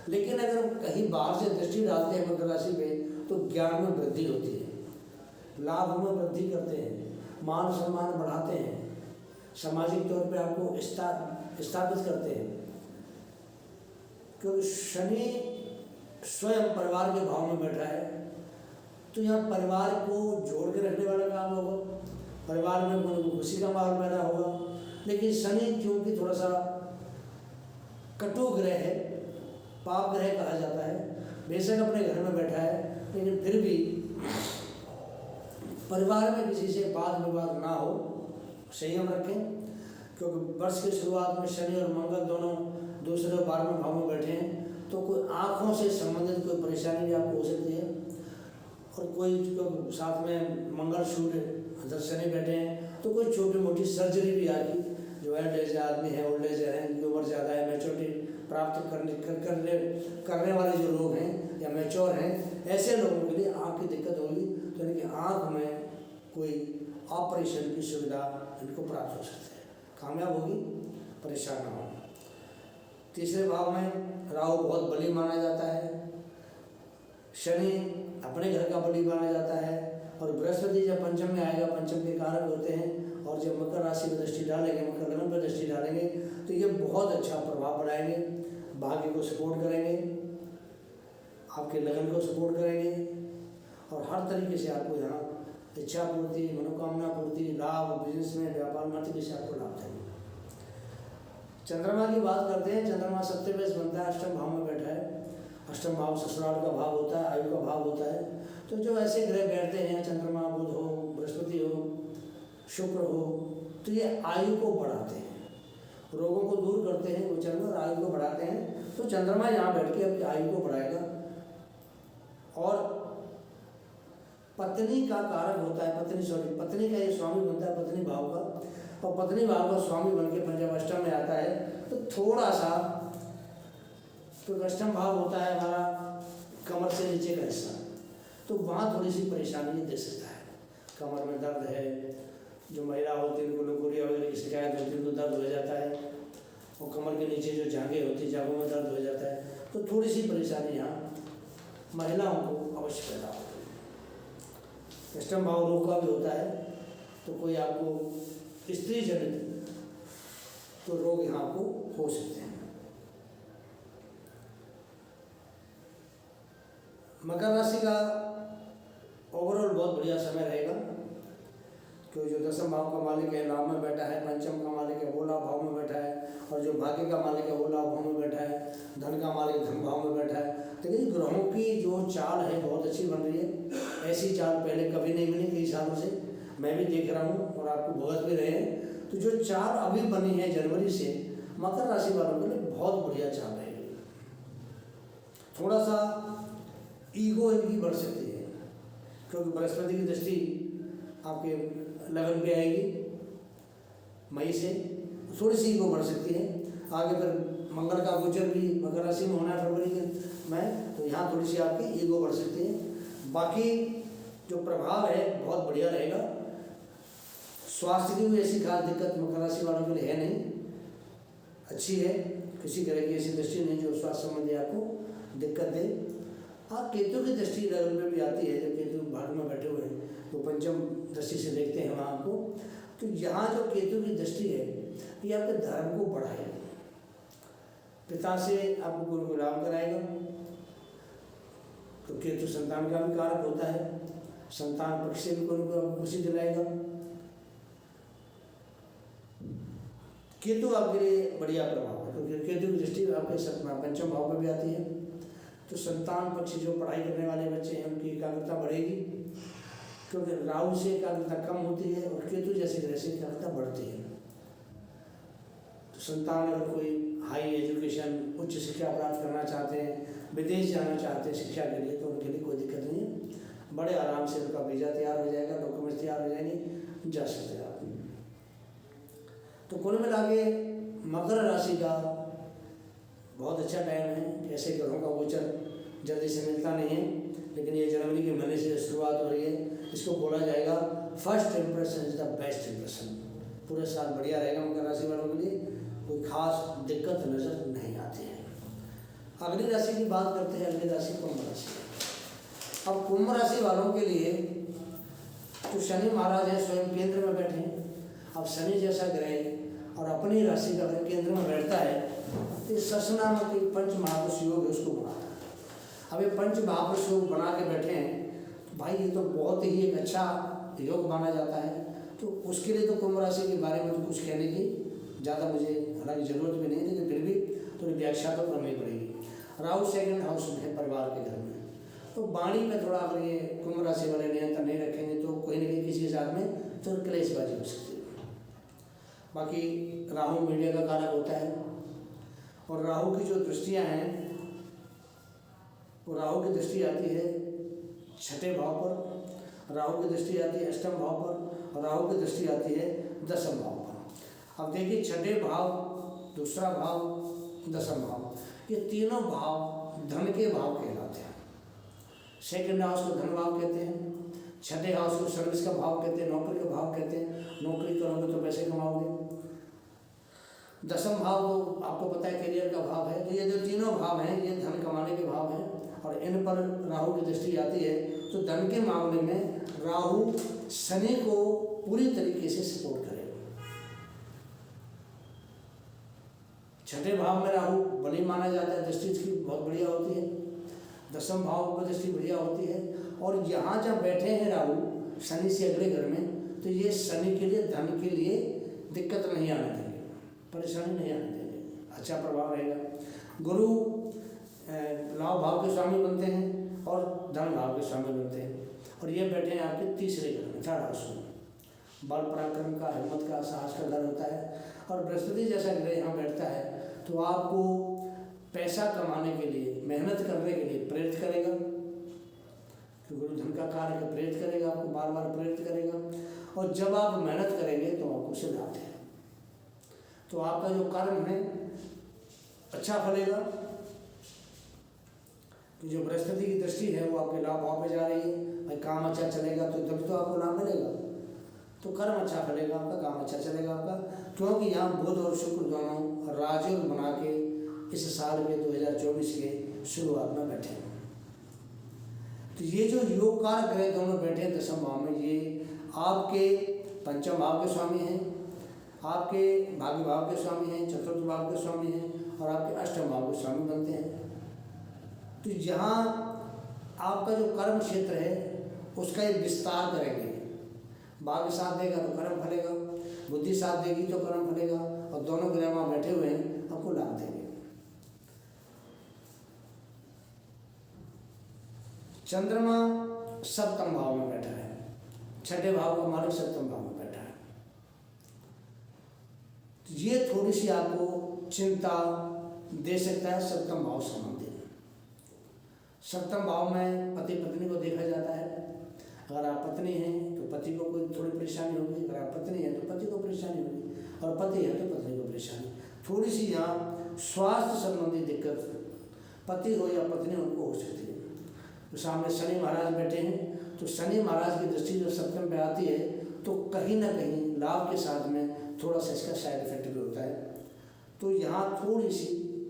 लेकिन अगर कहीं बाहर से दृष्टि डालते हैं मकर राशि पे तो ज्ञान में वृद्धि होती है, लाभ में वृद्धि करते हैं, मान सम्मान बढ़ाते हैं, सामाजिक तौर पे आपको स्थापित करते हैं। क्योंकि शनि स्वयं परिवार के भाव में बैठा है, तो यहाँ परिवार को जोड़ के रखने वाला काम होगा, परिवार में कोई खुशी का माहौल पैदा होगा। लेकिन शनि क्योंकि थोड़ा सा कटु ग्रह है, पाप ग्रह कहा जाता है, बेशक अपने घर में बैठा है, लेकिन फिर भी परिवार में किसी से वाद विवाद ना हो, संयम रखें। क्योंकि वर्ष की शुरुआत में शनि और मंगल दोनों दूसरे और 12वें भाव में बैठे हैं, तो कोई आँखों से संबंधित कोई परेशानी भी आपको हो सकती है। और कोई साथ में मंगल सूर्य अगर शनि बैठे हैं तो कोई छोटी मोटी सर्जरी भी आएगी। जो एल्ड एज आदमी है, ओल्ड एज है, जिनकी उम्र ज़्यादा है, मैच्योरिटी प्राप्त करने वाले जो लोग हैं या मैच्योर हैं, ऐसे लोगों के लिए आँख की दिक्कत होगी। तो यानी कि आँख में कोई ऑपरेशन की सुविधा इनको प्राप्त हो सकती है, कामयाब होगी, परेशान ना हो। तीसरे भाव में राहु बहुत बली माना जाता है, शनि अपने घर का बली माना जाता है, और बृहस्पति जब पंचम में आएगा, पंचम के कारक होते हैं, और जब मकर राशि में दृष्टि डालेंगे, मकर लग्न पर दृष्टि डालेंगे, तो ये बहुत अच्छा प्रभाव बनाएंगे, भाग्य को सपोर्ट करेंगे, आपके लगन को सपोर्ट करेंगे, और हर तरीके से आपको यहाँ इच्छा पूर्ति, मनोकामना पूर्ति, लाभ, बिजनेस में, व्यापार में, हर तरीके से आपको लाभ देंगे। चंद्रमा की बात करते हैं। चंद्रमा सप्तमेश बनता है, अष्टम भाव में बैठा है। अष्टम भाव ससुराल का भाव होता है, आयु का भाव होता है। तो जो ऐसे ग्रह बैठते हैं, चंद्रमा, बुध हो, बृहस्पति हो, शुक्र हो, तो ये आयु को बढ़ाते हैं, रोगों को दूर करते हैं गोचर में, और आयु को बढ़ाते हैं। तो चंद्रमा यहाँ बैठ के अपनी आयु को बढ़ाएगा। और पत्नी का कारक होता है, पत्नी का ये स्वामी बनता है पत्नी भाव का, और पत्नी भाव का स्वामी बन के जब अष्टम में आता है तो थोड़ा सा, तो अष्टम भाव होता है हमारा कमर से नीचे का हिस्सा, तो वहाँ थोड़ी सी परेशानी दे सकता है। कमर में दर्द है, जो महिला होती है उनको लुकोरिया वगैरह की शिकायत होती है, उनको दर्द हो जाता है, और कमर के नीचे जो जांघें होती है, जांघों में दर्द हो जाता है, तो थोड़ी सी परेशानी यहाँ महिलाओं को अवश्य पैदा होती है। अष्टम भाव रोग का भी होता है, तो कोई आपको स्त्री जनित तो रोग यहाँ आपको हो सकते हैं। मकर राशि का ओवरऑल बहुत बढ़िया समय रहेगा, क्योंकि जो दसम भाव का मालिक है लाभ में बैठा है, पंचम का मालिक है वो लाभ भाव में बैठा है, और जो भाग्य का मालिक है वो लाभ भाव में बैठा है, धन का मालिक धन भाव में बैठा है। तो ये ग्रहों की जो चाल है बहुत अच्छी बन रही है। ऐसी चाल पहले कभी नहीं मिली कई सालों से, मैं भी देख रहा हूँ और आपको भुगत भी रहे हैं। तो जो चाल अभी बनी है जनवरी से, मकर राशि वालों के लिए बहुत बढ़िया चाल रहेगी। थोड़ा सा ईगो इनकी बढ़ सकती है, क्योंकि बृहस्पति की दृष्टि आपके लगन पे आएगी मई से, थोड़ी सी ईगो बढ़ सकती है। आगे फिर मंगल का गोचर भी मकर राशि में होना है फरवरी में, तो यहाँ थोड़ी सी आपकी ईगो बढ़ सकती है। बाकी जो प्रभाव है बहुत बढ़िया रहेगा। स्वास्थ्य की भी ऐसी खास दिक्कत मकर राशि वालों के लिए है नहीं, अच्छी है, किसी तरह की ऐसी दृष्टि नहीं जो स्वास्थ्य संबंधी आपको दिक्कत दे। हाँ, केतु की दृष्टि लेवल में भी आती है, जब केतु भाग में बैठे हुए हैं तो पंचम दृष्टि से देखते हैं वहाँ को, तो यहाँ जो केतु की दृष्टि है ये आपके धर्म को बढ़ाएगा, पिता से आपको गुरु को लाभ कराएगा। तो केतु संतान का भी कारक होता है, संतान पक्ष से भी गुरु को आपको खुशी दिलाएगा। केतु आपके लिए बढ़िया प्रभाव है, क्योंकि केतु की दृष्टि आपके पंचम भाव में भी आती है। तो संतान पक्ष जो पढ़ाई करने वाले बच्चे हैं उनकी एकाग्रता बढ़ेगी, क्योंकि राहु से एकाग्रता कम होती है और केतु जैसे ग्रह से एकाग्रता बढ़ती है। तो संतान अगर कोई हाई एजुकेशन उच्च शिक्षा प्राप्त करना चाहते हैं, विदेश जाना चाहते हैं शिक्षा के लिए, तो उनके लिए कोई दिक्कत नहीं है, बड़े आराम से उनका वीज़ा तैयार हो जाएगा, डॉक्यूमेंट्स तैयार हो जाएंगे, जा सकते हैं आप। तो कुल मिला के मकर राशि का बहुत अच्छा टाइम है। ऐसे ग्रहों का गोचर जल्दी से मिलता नहीं है, लेकिन ये जनवरी के महीने से शुरुआत हो रही है। इसको बोला जाएगा first impression is the best impression. पूरे साल बढ़िया रहेगा मकर राशि वालों के लिए, कोई खास दिक्कत नज़र नहीं आती है। अगली राशि की बात करते हैं, अगली राशि कुंभ राशि। अब कुंभ राशि वालों के लिए तो शनि महाराज है स्वयं केंद्र में बैठे हैं। अब शनि जैसा ग्रह और अपनी राशि का अगर केंद्र में बैठता है तो सस नामक एक पंच महापुरुष योग है, उसको बनाता है। अब ये पंच महापुरुष योग बना के बैठे हैं, तो भाई ये तो बहुत ही एक अच्छा योग माना जाता है। तो उसके लिए तो कुंभ राशि के बारे में तो कुछ कहने की ज़्यादा मुझे हालांकि ज़रूरत भी नहीं, लेकिन फिर भी थोड़ी व्याख्या तो करनी पड़ेगी। राहु सेकंड हाउस में है, परिवार के घर में, तो वाणी में थोड़ा अगर ये कुंभ राशि वाले नियंत्रण नहीं रखेंगे तो कोई ना कोई किसी के साथ में तो क्लेशबाजी हो सकती है। बाकी राहु मीडिया का कारक होता है, और राहु की जो दृष्टियाँ हैं वो राहु की दृष्टि आती है छठे भाव पर, राहु की दृष्टि आती है अष्टम भाव पर, और राहु की दृष्टि आती है दसम भाव पर। अब देखिए छठे भाव, दूसरा भाव, दसम भाव, ये तीनों भाव धन के भाव कहलाते हैं। सेकंड हाउस को धन भाव कहते हैं, छठे हाउस को सर्विस का भाव कहते हैं, नौकरी का भाव कहते हैं, नौकरी करोगे तो पैसे कमाओगे। दसम भाव तो आपको पता है करियर का भाव है। तो ये जो तीनों भाव हैं ये धन कमाने के भाव हैं, और इन पर राहु की दृष्टि आती है। तो धन के मामले में राहु शनि को पूरी तरीके से सपोर्ट करेगा। छठे भाव में राहु बली माना जाता है, दृष्टि इसकी बहुत बढ़िया होती है, दसम भाव पर दृष्टि बढ़िया होती है। और यहाँ जब बैठे हैं राहु शनि से अगले घर में, तो ये शनि के लिए धन के लिए दिक्कत नहीं आने देंगे, परेशानी नहीं आने देंगे, अच्छा प्रभाव रहेगा। गुरु लाभ भाव के स्वामी बनते हैं और धन भाव के स्वामी बनते हैं, और ये बैठे हैं आपके तीसरे घर में, थर्ड हाउस में। बल पराक्रम का, हिम्मत का, साहस का घर होता है। और बृहस्पति जैसा ग्रह यहाँ बैठता है तो आपको पैसा कमाने के लिए, मेहनत करने के लिए प्रेरित करेगा, क्योंकि गुरु धन का कार्य है, प्रेरित करेगा, आपको बार बार प्रेरित करेगा। और जब आप मेहनत करेंगे तो आपको उसे लाभ है। तो आपका जो कर्म है अच्छा फलेगा, तो जो बृहस्पति की दृष्टि है वो आपके लाभ भाव में जा रही है। भाई काम अच्छा चलेगा तो तभी तो आपको लाभ मिलेगा, तो कर्म अच्छा फलेगा आपका, काम अच्छा चलेगा आपका, क्योंकि यहाँ बुध और शुक्र दोनों राजयोग बना के इस साल के 2024 के शुरुआत में बैठे हैं। तो ये जो योगकार ग्रह दोनों बैठे हैं दसम भाव में, ये आपके पंचम भाव के स्वामी हैं, आपके भाग्य भाव के स्वामी हैं, चतुर्थ भाव के स्वामी हैं, और आपके अष्टम भाव के स्वामी बनते हैं। तो यहाँ आपका जो कर्म क्षेत्र है उसका एक विस्तार करेंगे। भाग्य साथ देगा तो कर्म फलेगा, बुद्धि साथ देगी तो कर्म फलेगा, और दोनों ग्रह वहाँ बैठे हुए हैं आपको लाभ देंगे। चंद्रमा सप्तम भाव में बैठा है, छठे भाव का मालिक सप्तम भाव में बैठा है। ये थोड़ी सी आपको चिंता दे सकता है सप्तम भाव संबंधी। सप्तम भाव में पति पत्नी को देखा जाता है। अगर आप पत्नी हैं तो पति को कोई थोड़ी परेशानी होगी, अगर आप पत्नी हैं तो पति को परेशानी होगी, और पति है तो पत्नी को परेशानी। थोड़ी सी यहाँ स्वास्थ्य संबंधी दिक्कत पति हो या पत्नी उनको हो सकती है। तो सामने शनि महाराज बैठे हैं, तो शनि महाराज की दृष्टि जो सप्तम पे आती है तो कहीं ना कहीं लाभ के साथ में थोड़ा सा इसका साइड इफेक्ट भी होता है। तो यहाँ थोड़ी सी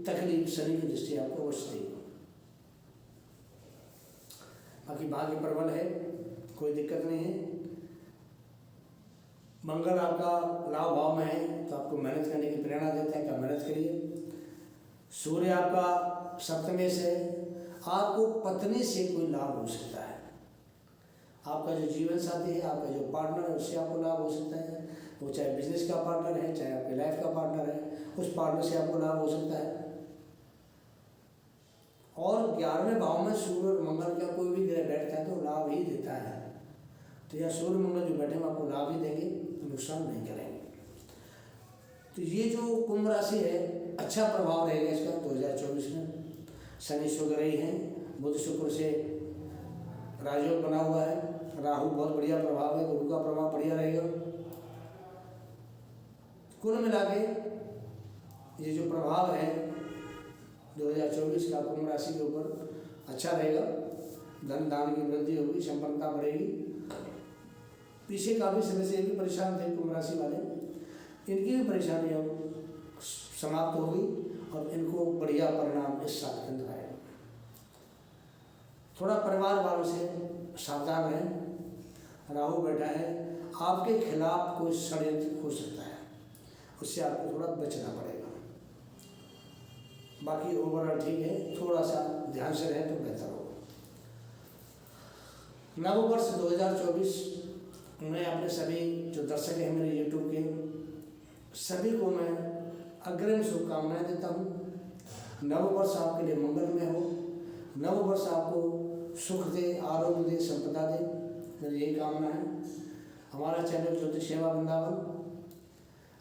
तकलीफ शनि की दृष्टि आपको अवश्य देगी। बाकी भाग्य प्रबल है, कोई दिक्कत नहीं है। मंगल आपका लाभ भाव में है तो आपको मेहनत करने की प्रेरणा देता है कि आप मेहनत करिए। सूर्य आपका सप्तमे से है, आपको पत्नी से कोई लाभ हो सकता है। आपका जो जीवन साथी है, आपका जो पार्टनर है, उससे आपको लाभ हो सकता है। वो चाहे बिजनेस का पार्टनर है, चाहे आपके लाइफ का पार्टनर है, उस पार्टनर से आपको लाभ हो सकता है। और 11वें भाव में सूर्य और मंगल का कोई भी ग्रह बैठता है तो लाभ ही देता है। तो यह सूर्य मंगल जो बैठे हैं आपको लाभ ही देंगे, नुकसान नहीं करेंगे। तो ये जो कुंभ राशि है, अच्छा प्रभाव रहेगा इसका 2024 में। शनि शुक्र ही हैं, बुध शुक्र से राजयोग बना हुआ है, राहु बहुत बढ़िया प्रभाव है, गुरु का प्रभाव बढ़िया रहेगा। कुल मिला के ये जो प्रभाव है 2024 का कुंभ राशि के ऊपर अच्छा रहेगा। धन दान की वृद्धि होगी, संपन्नता बढ़ेगी। पीछे काफ़ी समय से ये भी परेशान थे कुंभ राशि वाले, इनकी भी परेशानी अब समाप्त होगी और इनको बढ़िया परिणाम इस साल के अंदर आएगा। थोड़ा परिवार वालों से सावधान रहें। राहु बैठा है, आपके खिलाफ कोई षड्यंत्र हो सकता है, उससे आपको थोड़ा बचना पड़ेगा। बाकी ओवरऑल ठीक है, थोड़ा सा ध्यान से रहें तो बेहतर होगा। नववर्ष 2024 मैं अपने सभी जो दर्शक हैं मेरे यूट्यूब के सभी को मैं अग्रिम शुभकामनाएं देता हूँ। नववर्ष आपके लिए मंगलमय हो, नववर्ष आपको सुख दे, आरोग्य दे, संपदा दे, मेरी यही कामना है। हमारा चैनल ज्योतिष सेवा वृंदावन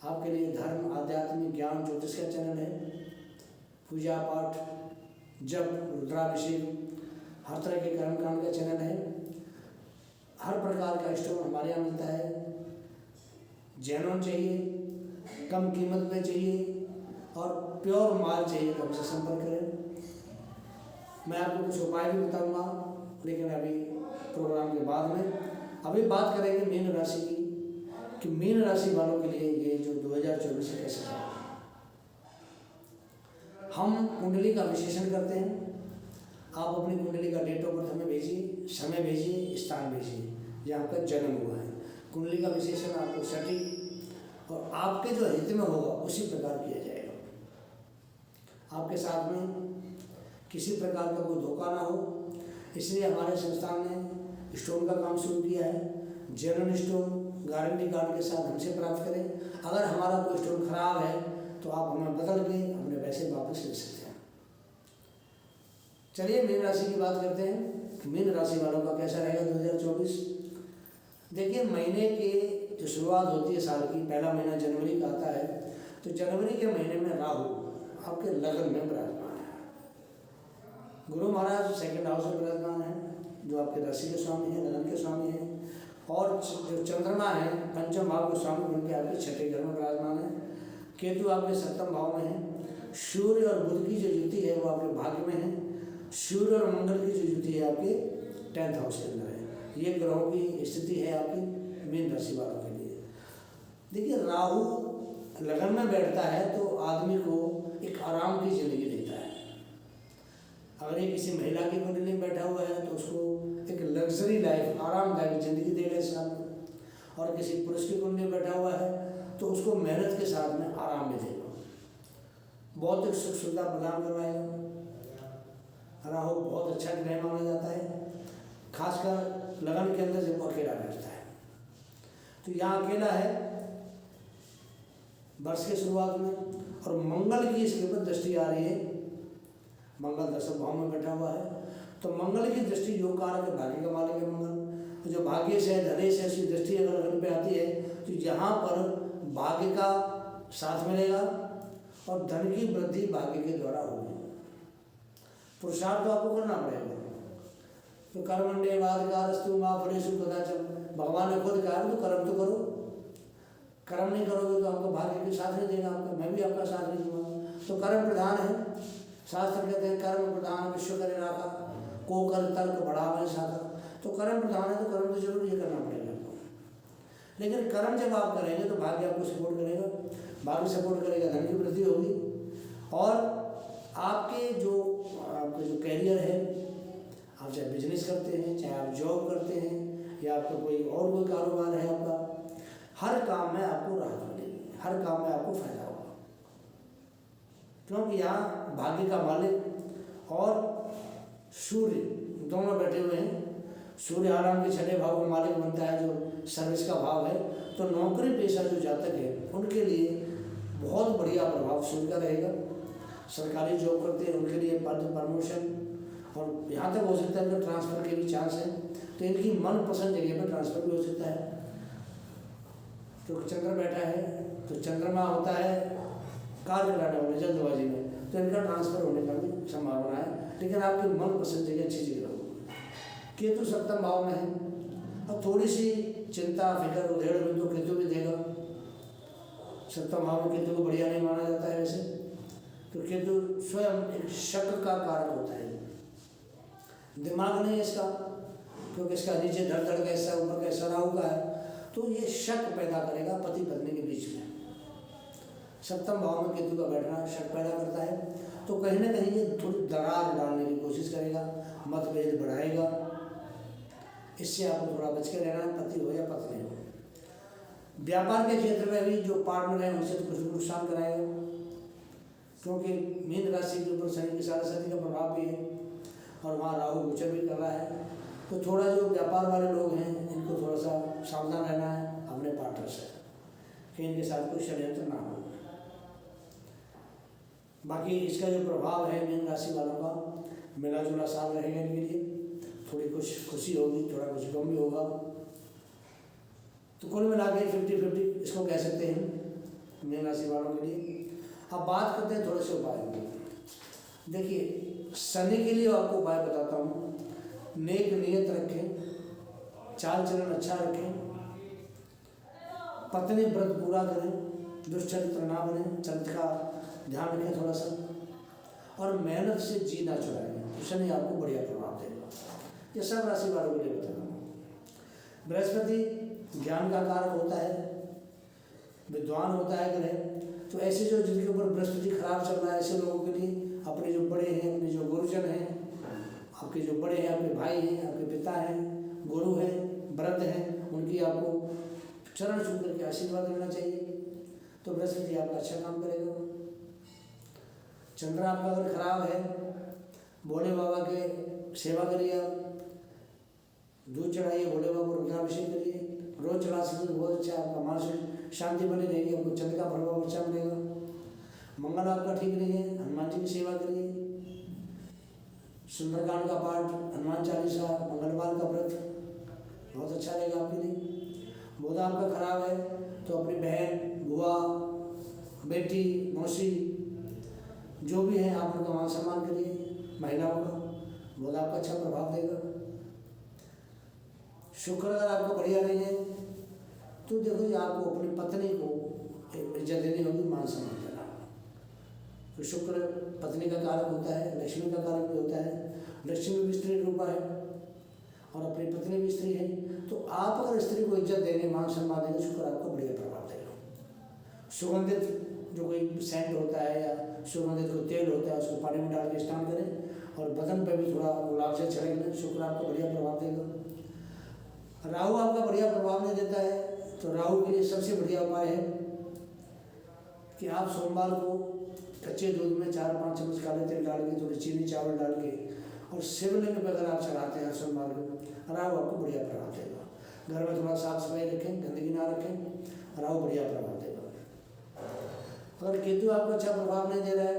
आपके लिए धर्म, आध्यात्मिक, ज्ञान, ज्योतिष का चैनल है। पूजा पाठ, जप, रुद्राभिषेक, हर तरह के कर्मकांड का चैनल है। हर प्रकार का स्टोन हमारे यहाँ मिलता है। जेन्युइन चाहिए, कम कीमत में चाहिए और प्योर माल चाहिए तो हमसे संपर्क करें। मैं आपको कुछ उपाय भी बताऊंगा, लेकिन अभी प्रोग्राम के बाद में। अभी बात करेंगे मीन राशि की कि मीन राशि वालों के लिए ये जो 2024 है कैसे जाएगा। हम कुंडली का विश्लेषण करते हैं। आप अपनी कुंडली का डेट ऑफ बर्थ हमें भेजिए, समय भेजिए, स्थान भेजिए जहाँ आपका जन्म हुआ है। कुंडली का विश्लेषण आपको सटीक और आपके जो हित में होगा उसी प्रकार किया जाएगा। आपके साथ में किसी प्रकार का कोई धोखा ना हो, इसलिए हमारे संस्थान ने स्टोन का काम शुरू किया है। जेन्युइन स्टोन गारंटी कार्ड के साथ हमसे प्राप्त करें। अगर हमारा कोई स्टोन खराब है तो आप हमें बदल के अपने पैसे वापस ले सकते हैं। चलिए मीन राशि की बात करते हैं। मीन राशि वालों का कैसा रहेगा 2024। देखिए, महीने की जो शुरुआत होती है साल की, पहला महीना जनवरी का आता है, तो जनवरी के महीने में राहु आपके लगन में विराजमान है। गुरु महाराज सेकंड हाउस में विराजमान है, जो आपके राशि के स्वामी हैं, लगन के स्वामी हैं। और जो चंद्रमा है पंचम भाव के स्वामी बन के आपके छठे घर में विराजमान है। केतु आपके सप्तम भाव में है। सूर्य और बुध की जो युति है वो आपके भाग्य में है। सूर्य और मंगल की जो युति है आपके 10th हाउस के अंदर है। ये ग्रहों की स्थिति है आपकी मीन राशि वालों के लिए। देखिए, राहु लगन में बैठता है तो आदमी को एक आराम की जिंदगी देता है। अगर ये किसी महिला की कुंडली में बैठा हुआ है तो उसको एक लग्जरी लाइफ, आरामदायक जिंदगी देगा इस साल में। और किसी पुरुष की कुंडली में बैठा हुआ है तो उसको मेहनत के साथ में आराम भी देगा, बहुत सुख सुविधा प्रदान करवाएगा। राहु बहुत अच्छा ग्रह माना जाता है, खासकर लगन के अंदर जब अकेला बैठता है। तो यहाँ अकेला है वर्ष के शुरुआत में, और मंगल की इसके ऊपर दृष्टि आ रही है। मंगल 10वें भाव में बैठा हुआ है, तो मंगल की दृष्टि योग कारक है, भाग्य का मालिक है मंगल। तो जो भाग्य से धने से उसकी दृष्टि अगर लगन पे आती है तो यहाँ पर भाग्य का साथ मिलेगा और धन की वृद्धि भाग्य के द्वारा होगी। पुरुषार्थ तो आपको करना पड़ेगा। तो कर्मण्ये वाधिकारस्तु मा फलेषु कदाचन, भगवान ने खुद कहा तो कर्म तो करो। कर्म नहीं करोगे तो आपको भाग्य के साथ नहीं देगा, आपको मैं भी आपका साथ नहीं दूंगा। तो कर्म प्रधान है। शास्त्र कहते हैं कर्म प्रधान विश्व करे राखा। कोकर तर्क बढ़ावे साधा। तो कर्म प्रधान है तो कर्म तो जरूर ये करना पड़ेगा आपको। लेकिन कर्म जब आप करेंगे तो भाग्य आपको सपोर्ट करेगा, भाग्य सपोर्ट करेगा, धन की वृद्धि होगी। और आपके जो कैरियर है, आप चाहे बिजनेस करते हैं, चाहे आप जॉब करते हैं, या आपका कोई कारोबार है आपका, हर काम में आपको राहत मिलेगी, हर काम में आपको फायदा होगा। क्योंकि यहाँ भाग्य का मालिक और सूर्य दोनों बैठे हुए हैं। सूर्य आराम के 6 भाव का मालिक बनता है, जो सर्विस का भाव है। तो नौकरी पेशा जो जातक है उनके लिए बहुत बढ़िया प्रभाव सूर्य का रहेगा। सरकारी जॉब करते हैं उनके लिए पद प्रमोशन, और यहाँ तक हो सकता है उनका ट्रांसफ़र के भी चांस है। तो इनकी मनपसंद जगह पर ट्रांसफ़र भी हो सकता है। तो चंद्र बैठा है तो चंद्रमा होता है कार्य कराने वाले, जल्दबाजी में, तो इनका ट्रांसफ़र होने का भी संभावना है। लेकिन आपकी मनपसंद जगह अच्छी जगह होगी। केतु 7वें भाव में है, अब थोड़ी सी चिंता फिक्र उधेड़ में तो केतु भी देगा। 7वें भाव में केतु को बढ़िया नहीं माना जाता है वैसे, तो केतु स्वयं एक शक का कारक होता है। दिमाग नहीं है इसका, क्योंकि इसका नीचे धड़ का हिस्सा, ऊपर का हिस्सा राहु का है, तो ये शक पैदा करेगा पति पत्नी के बीच में। 7वें भाव में केतु का बैठना शक पैदा करता है। तो कहीं ना कहीं ये थोड़ी दरार डालने की कोशिश करेगा, मतभेद बढ़ाएगा। इससे आपको थोड़ा बच के रहना है, पति हो या पत्नी हो। व्यापार के क्षेत्र में भी जो पार्टनर है उनसे कुछ नुकसान कराएगा, क्योंकि मीन राशि के ऊपर शनि की 7.5 का प्रभाव भी है, और वहाँ राहु गोचर भी कर रहा है। तो थोड़ा जो व्यापार वाले लोग हैं इनको थोड़ा सा सावधान रहना है अपने पार्टनर से, कि इनके साथ कोई षड्यंत्र ना हो। बाकी इसका जो प्रभाव है मीन राशि वालों का, मिला जुला साल रहेगा इनके लिए। थोड़ी कुछ खुशी होगी, थोड़ा कुछ गम भी होगा। तो कुल मिला के 50-50 इसको कह सकते हैं मीन राशि वालों के लिए। अब बात करते हैं थोड़े से उपायों की। देखिए, शनि के लिए आपको उपाय बताता हूँ। नेक नियत रखें, चाल चलन अच्छा रखें, पत्नी व्रत पूरा करें, दुष्चरित्र ना बने, चरित्र का ध्यान रखें थोड़ा सा, और मेहनत से जी ना चुराएं। तो शनि आपको बढ़िया प्रभाव देगा। ये सब राशि वालों के लिए बता रहा हूँ। बृहस्पति ज्ञान का कारक होता है, विद्वान होता है ग्रह। तो ऐसे जो जिनके ऊपर बृहस्पति खराब चल रहा है, ऐसे लोगों के लिए अपने जो बड़े हैं, अपने जो गुरुजन हैं, आपके जो बड़े हैं, आपके भाई हैं, आपके पिता हैं, गुरु हैं, वृद्ध हैं, उनकी आपको चरण छू करके आशीर्वाद लेना चाहिए। तो बृहस्पति आपका अच्छा काम करेगा। चंद्र आपका अगर खराब है, भोले बाबा के सेवा करिए, आप दूध चढ़ाइए, भोले बाबा को रुद्राभिषेक करिए, रोज चढ़ा सकते बहुत अच्छा। आपका मानसिक शांति बनी रहेगी, आपको चंद्र का प्रभाव अच्छा मिलेगा। मंगल आपका ठीक नहीं है, हनुमान जी की सेवा करिए, सुंदरकांड का पाठ, हनुमान चालीसा, मंगलवार का व्रत बहुत अच्छा रहेगा आपके लिए। बुध आपका खराब है तो अपनी बहन, बुआ, बेटी, मौसी जो भी है आप उनका मान सम्मान करिए, महिलाओं का। बुध आपका अच्छा प्रभाव देगा। शुक्र अगर आपका बढ़िया नहीं है तो देखो जी, आपको अपनी पत्नी को इज्जत देनी होगी, मान सम्मान देना। तो शुक्र पत्नी का कारक होता है, लक्ष्मी का कारक भी होता है। लक्ष्मी भी स्त्री रूपा है और अपनी पत्नी भी स्त्री है। तो आप अगर स्त्री को इज्जत देंगे, मान सम्मान देंगे, शुक्र आपको बढ़िया प्रभाव देगा। सुगंधित जो कोई सेंट होता है या सुगंधित कोई तेल होता है, उसको पानी में डाल के स्नान करें और बदन पर भी थोड़ा गुलाब जल छिड़क लें, शुक्र आपको बढ़िया प्रभाव देगा। राहु आपका बढ़िया प्रभाव नहीं देता है, तो राहु के लिए सबसे बढ़िया उपाय है कि आप सोमवार को कच्चे दूध में 4-5 चम्मच काले तेल डाल के, थोड़ी चीनी चावल डाल के, और शिवलिंग पर अगर आप चढ़ाते हैं सोमवार को, राहु आपको बढ़िया प्रभाव देगा। घर में थोड़ा साफ सफाई रखें, गंदगी ना रखें, राहु बढ़िया प्रभाव देगा। अगर केतु आपको अच्छा प्रभाव नहीं दे रहा है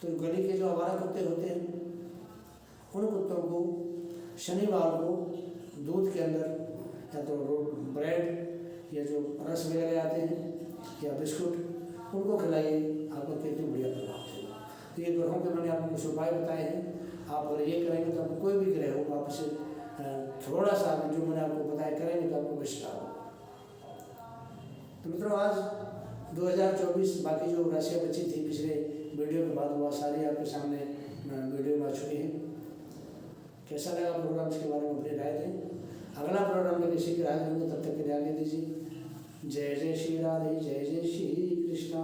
तो गली के जो आवारा कुत्ते होते हैं, उन कुत्तों को शनिवार को दूध के अंदर या तो ब्रेड या जो रस वगैरह आते हैं या बिस्कुट, उनको खिलाइए, आपको केतु बढ़िया प्रभाव देगा। तो ये ग्रहों के मैंने आपको कुछ उपाय बताए हैं। आप अगर ये करेंगे तो आपको कोई भी ग्रह हो, आप इसे थोड़ा सा जो मैंने आपको बताया करेंगे तो आपको बेस्ट होगा। तो मित्रों, आज 2024 बाकी जो राशियाँ बची थी पिछले वीडियो के बाद, वह सारी आपके सामने वीडियो में आ चुकी हैं। कैसा लगा प्रोग्राम, इसके बारे में अपनी राय दें। अगला प्रोग्राम में किसी की राय देंगे, तब तक के लिए आगे दीजिए। जय जय श्री राधे, जय जय श्री कृष्णा।